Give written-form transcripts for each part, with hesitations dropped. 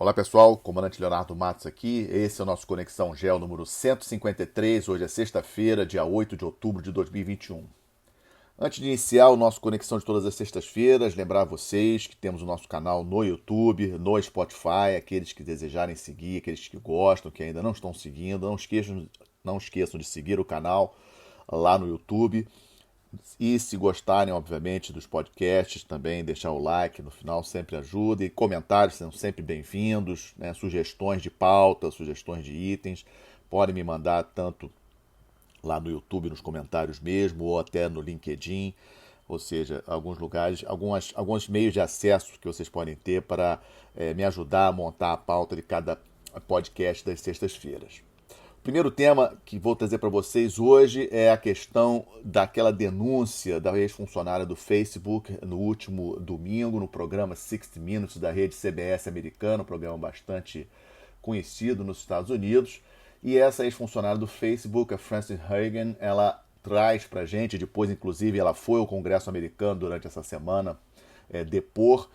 Olá pessoal, comandante Leonardo Matos aqui, esse é o nosso Conexão Gel número 153, hoje é sexta-feira, dia 8 de outubro de 2021. Antes de iniciar o nosso Conexão de todas as sextas-feiras, lembrar a vocês que temos o nosso canal no YouTube, no Spotify, aqueles que desejarem seguir, aqueles que gostam, que ainda não estão seguindo, não esqueçam de seguir o canal lá no YouTube. E se gostarem, obviamente, dos podcasts, também deixar o like no final sempre ajuda. E comentários são sempre bem-vindos, né? Sugestões de pauta, sugestões de itens, podem me mandar tanto lá no YouTube, nos comentários mesmo, ou até no LinkedIn, ou seja, alguns lugares, alguns meios de acesso que vocês podem ter para me ajudar a montar a pauta de cada podcast das sextas-feiras. O primeiro tema que vou trazer para vocês hoje é a questão daquela denúncia da ex-funcionária do Facebook no último domingo, no programa 60 Minutes da rede CBS americana, um programa bastante conhecido nos Estados Unidos. E essa ex-funcionária do Facebook, a Frances Haugen, ela traz para a gente, depois inclusive ela foi ao Congresso americano durante essa semana depor,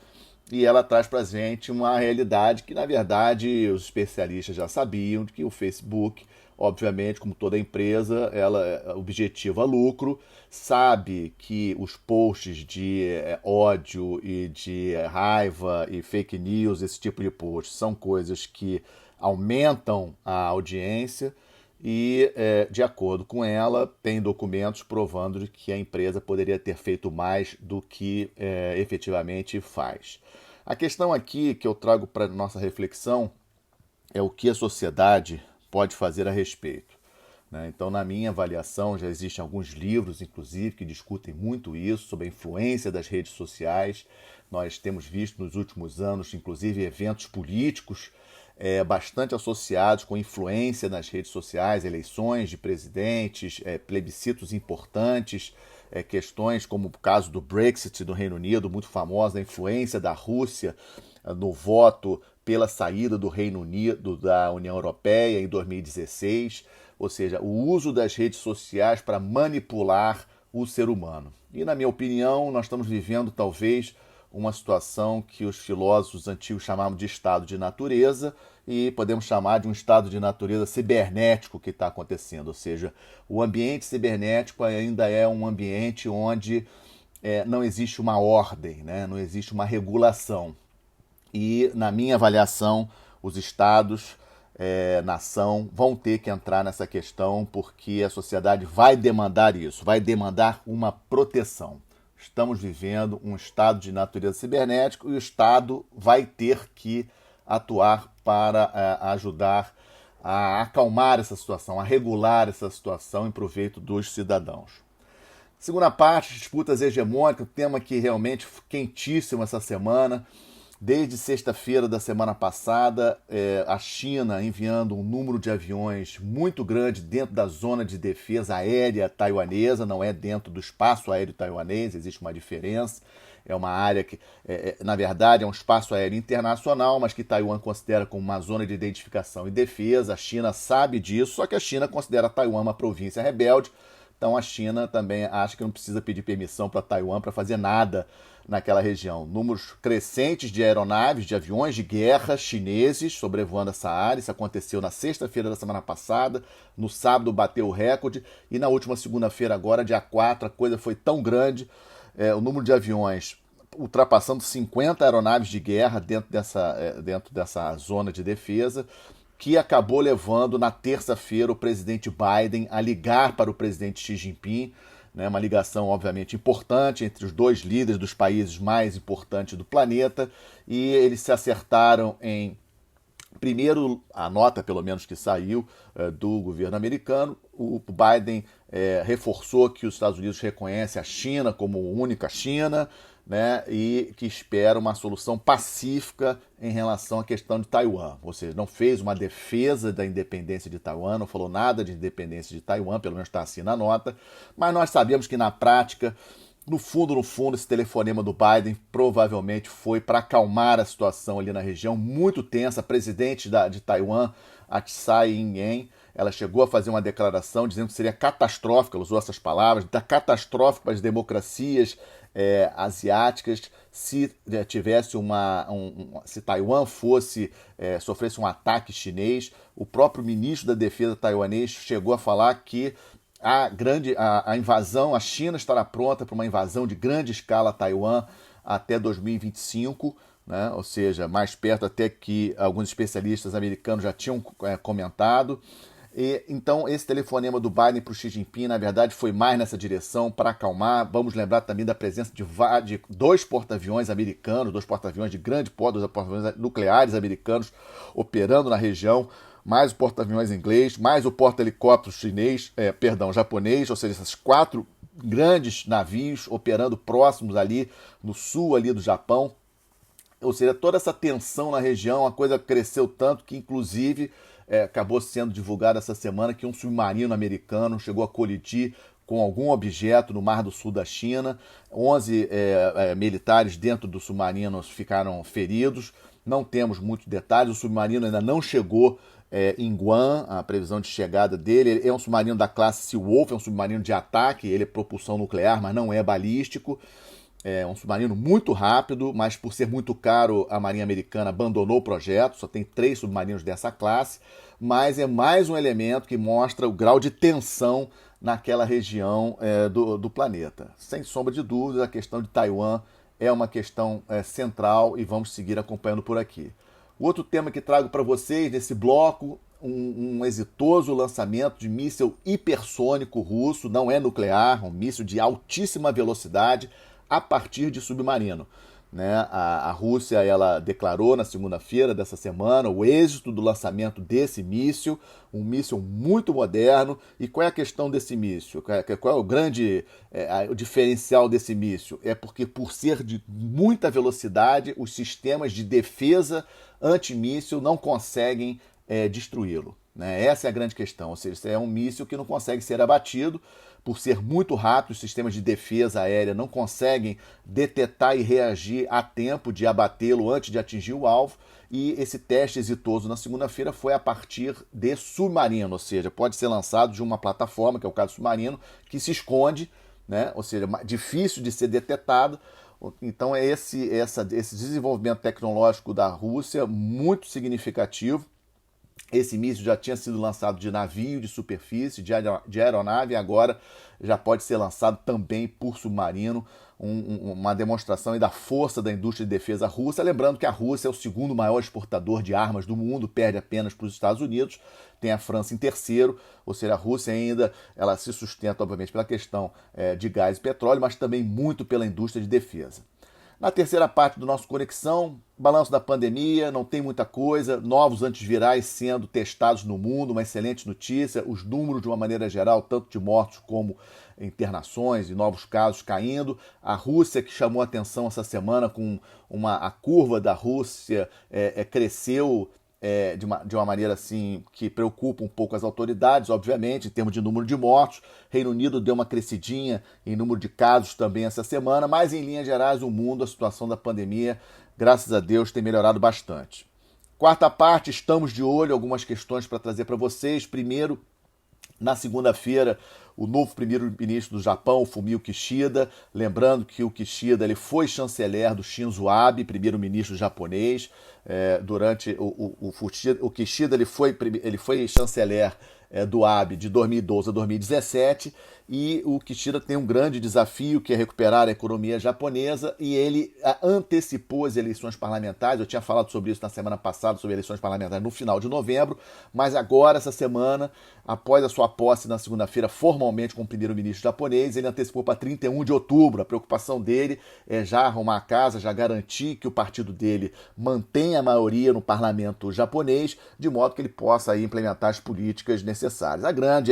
e ela traz para a gente uma realidade que, na verdade, os especialistas já sabiam, de que o Facebook, obviamente, como toda empresa, ela objetiva lucro, sabe que os posts de ódio e de raiva e fake news, esse tipo de posts, são coisas que aumentam a audiência e, de acordo com ela, tem documentos provando de que a empresa poderia ter feito mais do que efetivamente faz. A questão aqui que eu trago para nossa reflexão é o que a sociedade pode fazer a respeito. Então, na minha avaliação, já existem alguns livros, inclusive, que discutem muito isso, sobre a influência das redes sociais. Nós temos visto nos últimos anos, inclusive, eventos políticos bastante associados com influência nas redes sociais, eleições de presidentes, plebiscitos importantes, questões como o caso do Brexit do Reino Unido, muito famosa, a influência da Rússia no voto pela saída do Reino Unido da União Europeia em 2016, ou seja, o uso das redes sociais para manipular o ser humano. E, na minha opinião, nós estamos vivendo talvez uma situação que os filósofos antigos chamavam de estado de natureza e podemos chamar de um estado de natureza cibernético que está acontecendo, ou seja, o ambiente cibernético ainda é um ambiente onde não existe uma ordem, né? Não existe uma regulação. E, na minha avaliação, os estados, nação, vão ter que entrar nessa questão porque a sociedade vai demandar isso, vai demandar uma proteção. Estamos vivendo um estado de natureza cibernética e o Estado vai ter que atuar para ajudar a acalmar essa situação, a regular essa situação em proveito dos cidadãos. Segunda parte, disputas hegemônicas, tema que realmente quentíssimo essa semana. Desde sexta-feira da semana passada, a China enviando um número de aviões muito grande dentro da zona de defesa aérea taiwanesa, não é dentro do espaço aéreo taiwanês, existe uma diferença. É uma área que, na verdade, é um espaço aéreo internacional, mas que Taiwan considera como uma zona de identificação e defesa. A China sabe disso, só que a China considera Taiwan uma província rebelde. Então a China também acha que não precisa pedir permissão para Taiwan para fazer nada naquela região. Números crescentes de aeronaves, de aviões de guerra chineses sobrevoando essa área. Isso aconteceu na sexta-feira da semana passada. No sábado bateu o recorde. E na última segunda-feira agora, dia 4, a coisa foi tão grande. O número de aviões ultrapassando 50 aeronaves de guerra dentro dessa zona de defesa, que acabou levando na terça-feira o presidente Biden a ligar para o presidente Xi Jinping, né, uma ligação obviamente importante entre os dois líderes dos países mais importantes do planeta, e eles se acertaram em, primeiro, a nota pelo menos que saiu do governo americano. O Biden reforçou que os Estados Unidos reconhecem a China como única China, né, e que espera uma solução pacífica em relação à questão de Taiwan. Ou seja, não fez uma defesa da independência de Taiwan, não falou nada de independência de Taiwan, pelo menos está assim na nota, mas nós sabemos que na prática, no fundo, esse telefonema do Biden provavelmente foi para acalmar a situação ali na região, muito tensa. A presidente de Taiwan, a Tsai Ing-wen, ela chegou a fazer uma declaração dizendo que seria catastrófica, ela usou essas palavras, catastrófico para as democracias asiáticas se tivesse se Taiwan sofresse um ataque chinês. O próprio ministro da Defesa taiwanês chegou a falar que a invasão, a China estará pronta para uma invasão de grande escala a Taiwan até 2025, né? Ou seja, mais perto até que alguns especialistas americanos já tinham comentado. Então, esse telefonema do Biden para o Xi Jinping, na verdade, foi mais nessa direção, para acalmar. Vamos lembrar também da presença de dois porta-aviões americanos, dois porta-aviões de grande porte, dois porta-aviões nucleares americanos operando na região, mais o porta-aviões inglês, mais o porta-helicóptero japonês, ou seja, esses 4 grandes navios operando próximos ali, no sul ali do Japão. Ou seja, toda essa tensão na região, a coisa cresceu tanto que, inclusive, acabou sendo divulgado essa semana que um submarino americano chegou a colidir com algum objeto no Mar do Sul da China. 11 militares dentro do submarino ficaram feridos. Não temos muitos detalhes. O submarino ainda não chegou em Guam, a previsão de chegada dele. Ele é um submarino da classe Seawolf, é um submarino de ataque. Ele é propulsão nuclear, mas não é balístico. É um submarino muito rápido, mas por ser muito caro, a Marinha Americana abandonou o projeto. Só tem 3 submarinos dessa classe, mas é mais um elemento que mostra o grau de tensão naquela região do planeta. Sem sombra de dúvidas, a questão de Taiwan é uma questão central e vamos seguir acompanhando por aqui. O outro tema que trago para vocês nesse bloco, um exitoso lançamento de míssil hipersônico russo, não é nuclear, um míssil de altíssima velocidade, a partir de submarino. Né? A Rússia ela declarou na segunda-feira dessa semana o êxito do lançamento desse míssil, um míssil muito moderno. E qual é a questão desse míssil? Qual é o grande o diferencial desse míssil? É porque, por ser de muita velocidade, os sistemas de defesa antimíssil não conseguem destruí-lo. Né? Essa é a grande questão. Ou seja, é um míssil que não consegue ser abatido. Por ser muito rápido, os sistemas de defesa aérea não conseguem detectar e reagir a tempo de abatê-lo antes de atingir o alvo. E esse teste exitoso na segunda-feira foi a partir de submarino, ou seja, pode ser lançado de uma plataforma, que é o caso do submarino, que se esconde, né? Ou seja, difícil de ser detectado. Então é esse desenvolvimento tecnológico da Rússia muito significativo. Esse míssil já tinha sido lançado de navio, de superfície, de aeronave, e agora já pode ser lançado também por submarino, uma demonstração da força da indústria de defesa russa. Lembrando que a Rússia é o segundo maior exportador de armas do mundo, perde apenas para os Estados Unidos, tem a França em terceiro, ou seja, a Rússia ainda ela se sustenta, obviamente, pela questão de gás e petróleo, mas também muito pela indústria de defesa. Na terceira parte do nosso Conexão, balanço da pandemia, não tem muita coisa, novos antivirais sendo testados no mundo, uma excelente notícia, os números de uma maneira geral, tanto de mortos como internações e novos casos caindo. A Rússia, que chamou a atenção essa semana com a curva da Rússia cresceu de uma maneira assim que preocupa um pouco as autoridades, obviamente, em termos de número de mortos. Reino Unido deu uma crescidinha em número de casos também essa semana, mas em linhas gerais o mundo, a situação da pandemia, graças a Deus, tem melhorado bastante. Quarta parte, estamos de olho, algumas questões para trazer para vocês. Primeiro, na segunda-feira, o novo primeiro-ministro do Japão, o Fumio Kishida, lembrando que o Kishida ele foi chanceler do Shinzo Abe, primeiro-ministro japonês. Durante o Kishida ele foi chanceler do Abe de 2012 a 2017, e o Kishida tem um grande desafio, que é recuperar a economia japonesa, e ele antecipou as eleições parlamentares. Eu tinha falado sobre isso na semana passada, sobre eleições parlamentares no final de novembro, mas agora, essa semana, após a sua posse na segunda-feira, formalmente como primeiro-ministro japonês, ele antecipou para 31 de outubro. A preocupação dele é já arrumar a casa, já garantir que o partido dele mantenha a maioria no parlamento japonês, de modo que ele possa aí implementar as políticas necessárias. A grande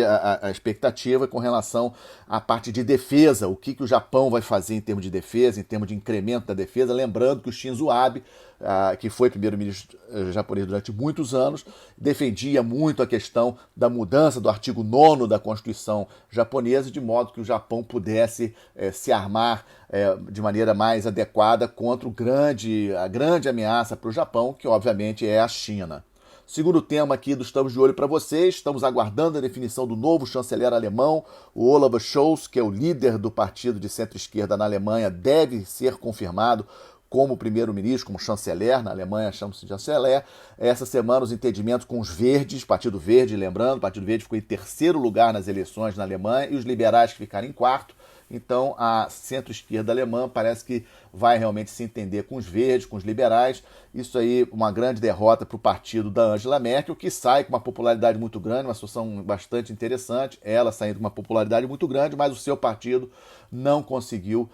expectativa é com relação à parte de defesa, o que o Japão vai fazer em termos de defesa, em termos de incremento da defesa. Lembrando que o Shinzo Abe, que foi primeiro-ministro japonês durante muitos anos, defendia muito a questão da mudança do artigo 9º da Constituição japonesa, de modo que o Japão pudesse se armar de maneira mais adequada contra a grande ameaça para o Japão, que obviamente é a China. Segundo tema aqui do Estamos de Olho para vocês, estamos aguardando a definição do novo chanceler alemão, o Olaf Scholz, que é o líder do partido de centro-esquerda na Alemanha, deve ser confirmado como primeiro-ministro, como chanceler, na Alemanha chama-se chanceler. Essa semana os entendimentos com os verdes, Partido Verde, lembrando, o Partido Verde ficou em terceiro lugar nas eleições na Alemanha e os liberais que ficaram em quarto. Então a centro-esquerda alemã parece que vai realmente se entender com os verdes, com os liberais. Isso aí, uma grande derrota para o partido da Angela Merkel, que sai com uma popularidade muito grande, uma situação bastante interessante. Ela saindo com uma popularidade muito grande, mas o seu partido não conseguiu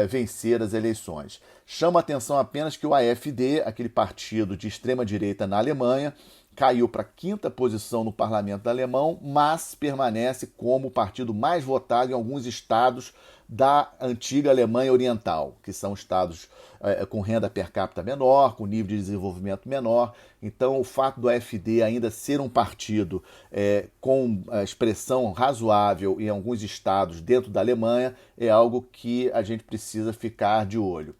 vencer as eleições. Chama a atenção apenas que o AfD, aquele partido de extrema-direita na Alemanha, caiu para a quinta posição no parlamento alemão, mas permanece como o partido mais votado em alguns estados da antiga Alemanha Oriental, que são estados com renda per capita menor, com nível de desenvolvimento menor. Então, o fato do AfD ainda ser um partido com expressão razoável em alguns estados dentro da Alemanha é algo que a gente precisa ficar de olho.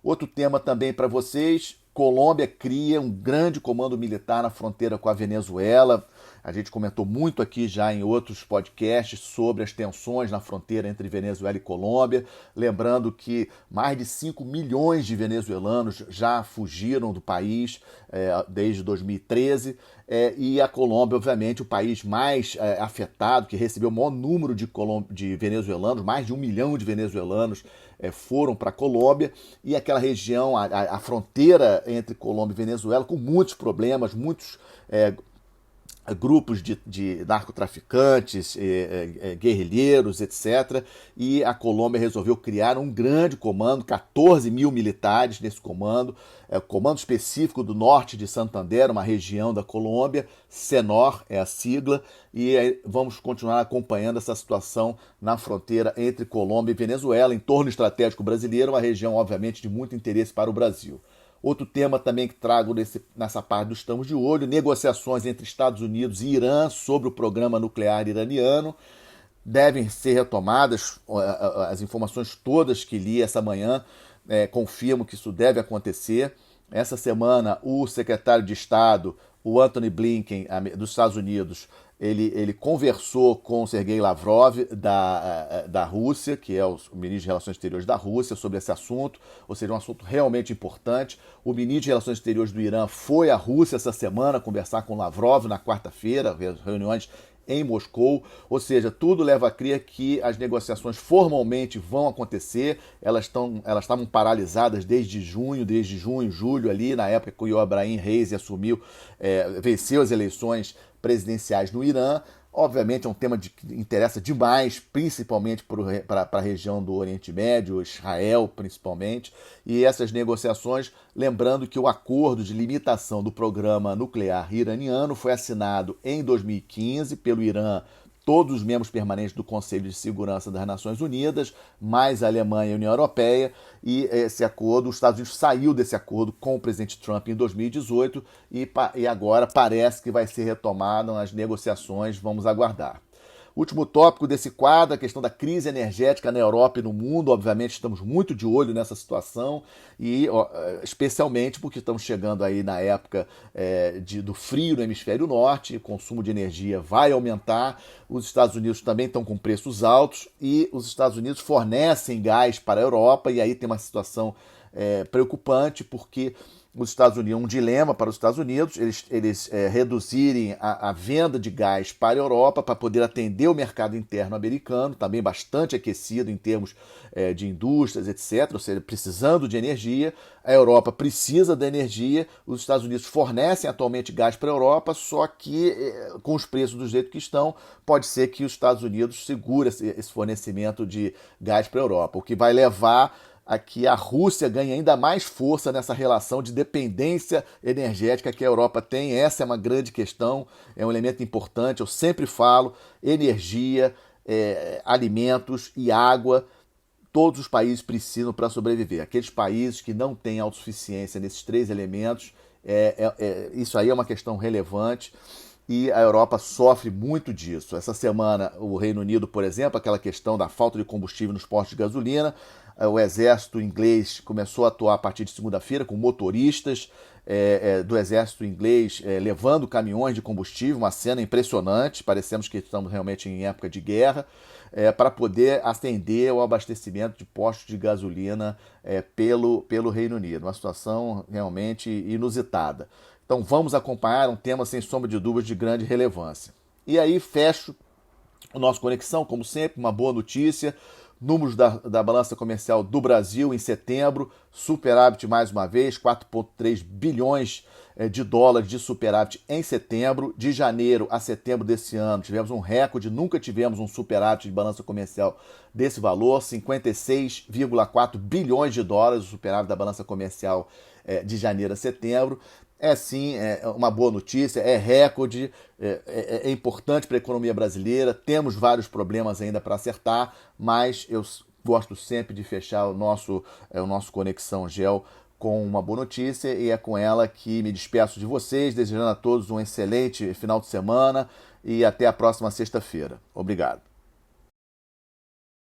Outro tema também para vocês: Colômbia cria um grande comando militar na fronteira com a Venezuela. A gente comentou muito aqui já em outros podcasts sobre as tensões na fronteira entre Venezuela e Colômbia. Lembrando que mais de 5 milhões de venezuelanos já fugiram do país desde 2013. E a Colômbia, obviamente, o país mais afetado, que recebeu o maior número de venezuelanos, mais de 1 milhão de venezuelanos foram para a Colômbia, e aquela região, a fronteira entre Colômbia e Venezuela, com muitos problemas, muitos grupos de narcotraficantes, guerrilheiros, etc. E a Colômbia resolveu criar um grande comando, 14 mil militares nesse comando, comando específico do norte de Santander, uma região da Colômbia, CENOR é a sigla, e vamos continuar acompanhando essa situação na fronteira entre Colômbia e Venezuela, entorno estratégico brasileiro, uma região, obviamente, de muito interesse para o Brasil. Outro tema também que trago nessa parte do Estamos de Olho: negociações entre Estados Unidos e Irã sobre o programa nuclear iraniano. Devem ser retomadas, as informações todas que li essa manhã confirmam que isso deve acontecer. Essa semana, o secretário de Estado, o Antony Blinken, dos Estados Unidos, ele conversou com o Sergei Lavrov, da Rússia, que é o ministro de Relações Exteriores da Rússia, sobre esse assunto, ou seja, um assunto realmente importante. O ministro de Relações Exteriores do Irã foi à Rússia essa semana conversar com Lavrov na quarta-feira, reuniões em Moscou, ou seja, tudo leva a crer que as negociações formalmente vão acontecer. Elas estavam paralisadas desde junho, julho ali, na época que o Ebrahim Raisi venceu as eleições presidenciais no Irã. Obviamente é um tema que interessa demais, principalmente para a região do Oriente Médio, Israel principalmente, e essas negociações, lembrando que o acordo de limitação do programa nuclear iraniano foi assinado em 2015 pelo Irã, todos os membros permanentes do Conselho de Segurança das Nações Unidas, mais a Alemanha e a União Europeia, e esse acordo, os Estados Unidos saiu desse acordo com o presidente Trump em 2018 e agora parece que vai ser retomada as negociações, vamos aguardar. Último tópico desse quadro, a questão da crise energética na Europa e no mundo. Obviamente estamos muito de olho nessa situação, e especialmente porque estamos chegando aí na época do frio no hemisfério norte, o consumo de energia vai aumentar, os Estados Unidos também estão com preços altos, e os Estados Unidos fornecem gás para a Europa, e aí tem uma situação preocupante, porque os Estados Unidos, um dilema para os Estados Unidos, eles reduzirem a venda de gás para a Europa para poder atender o mercado interno americano, também bastante aquecido em termos de indústrias, etc., ou seja, precisando de energia. A Europa precisa da energia, os Estados Unidos fornecem atualmente gás para a Europa, só que com os preços do jeito que estão, pode ser que os Estados Unidos segure esse fornecimento de gás para a Europa, o que vai levar a que a Rússia ganhe ainda mais força nessa relação de dependência energética que a Europa tem. Essa é uma grande questão, é um elemento importante. Eu sempre falo: energia, alimentos e água, todos os países precisam para sobreviver. Aqueles países que não têm autossuficiência nesses três elementos, isso aí é uma questão relevante. e a Europa sofre muito disso. Essa semana, o Reino Unido, por exemplo, aquela questão da falta de combustível nos postos de gasolina, o exército inglês começou a atuar a partir de segunda-feira com motoristas do exército inglês levando caminhões de combustível, uma cena impressionante, parecemos que estamos realmente em época de guerra, para poder atender ao abastecimento de postos de gasolina pelo Reino Unido. Uma situação realmente inusitada. Então vamos acompanhar um tema sem sombra de dúvidas de grande relevância. E aí fecho o nosso Conexão, como sempre, uma boa notícia. Números da balança comercial do Brasil em setembro, superávit mais uma vez, 4,3 bilhões de dólares de superávit em setembro. De janeiro a setembro desse ano, tivemos um recorde, nunca tivemos um superávit de balança comercial desse valor, 56,4 bilhões de dólares, o superávit da balança comercial de janeiro a setembro. É sim, é uma boa notícia, é recorde, é importante para a economia brasileira. Temos vários problemas ainda para acertar, mas eu gosto sempre de fechar o nosso Conexão Gel com uma boa notícia, e é com ela que me despeço de vocês, desejando a todos um excelente final de semana e até a próxima sexta-feira. Obrigado.